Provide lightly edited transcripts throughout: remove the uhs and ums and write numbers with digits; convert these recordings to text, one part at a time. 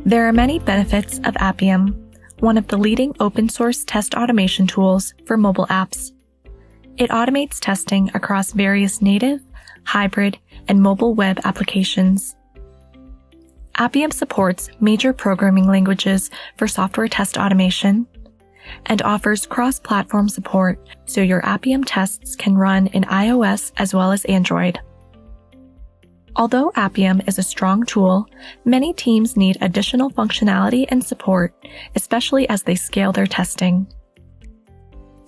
There are many benefits of Appium, one of the leading open-source test automation tools for mobile apps. It automates testing across various native, hybrid, and mobile web applications. Appium supports major programming languages for software test automation and offers cross-platform support so your Appium tests can run in iOS as well as Android. Although Appium is a strong tool, many teams need additional functionality and support, especially as they scale their testing.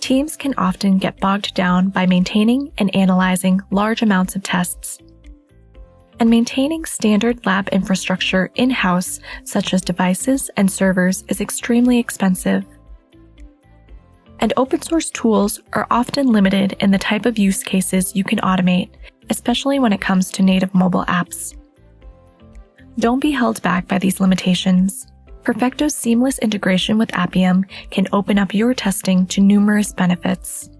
Teams can often get bogged down by maintaining and analyzing large amounts of tests. And maintaining standard lab infrastructure in-house, such as devices and servers, is extremely expensive. And open-source tools are often limited in the type of use cases you can automate, especially when it comes to native mobile apps. Don't be held back by these limitations. Perfecto's seamless integration with Appium can open up your testing to numerous benefits.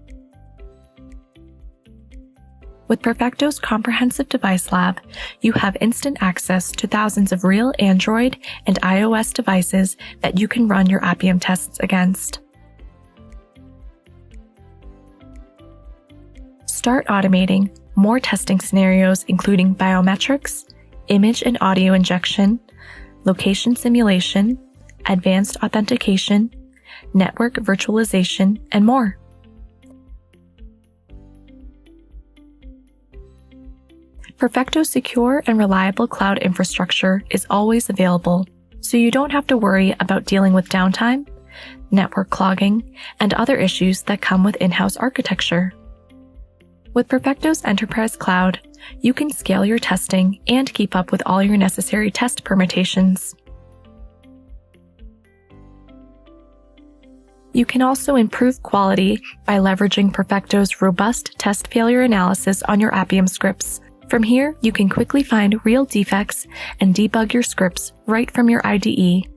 With Perfecto's comprehensive device lab, you have instant access to thousands of real Android and iOS devices that you can run your Appium tests against. Start automating more testing scenarios including biometrics, image and audio injection, location simulation, advanced authentication, network virtualization, and more. Perfecto's secure and reliable cloud infrastructure is always available, so you don't have to worry about dealing with downtime, network clogging, and other issues that come with in-house architecture. With Perfecto's Enterprise Cloud, you can scale your testing and keep up with all your necessary test permutations. You can also improve quality by leveraging Perfecto's robust test failure analysis on your Appium scripts. From here, you can quickly find real defects and debug your scripts right from your IDE.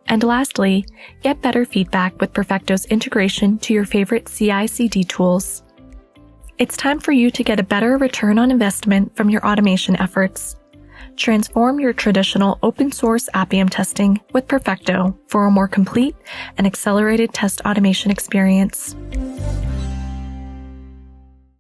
And lastly, get better feedback with Perfecto's integration to your favorite CI/CD tools. It's time for you to get a better return on investment from your automation efforts. Transform your traditional open-source Appium testing with Perfecto for a more complete and accelerated test automation experience.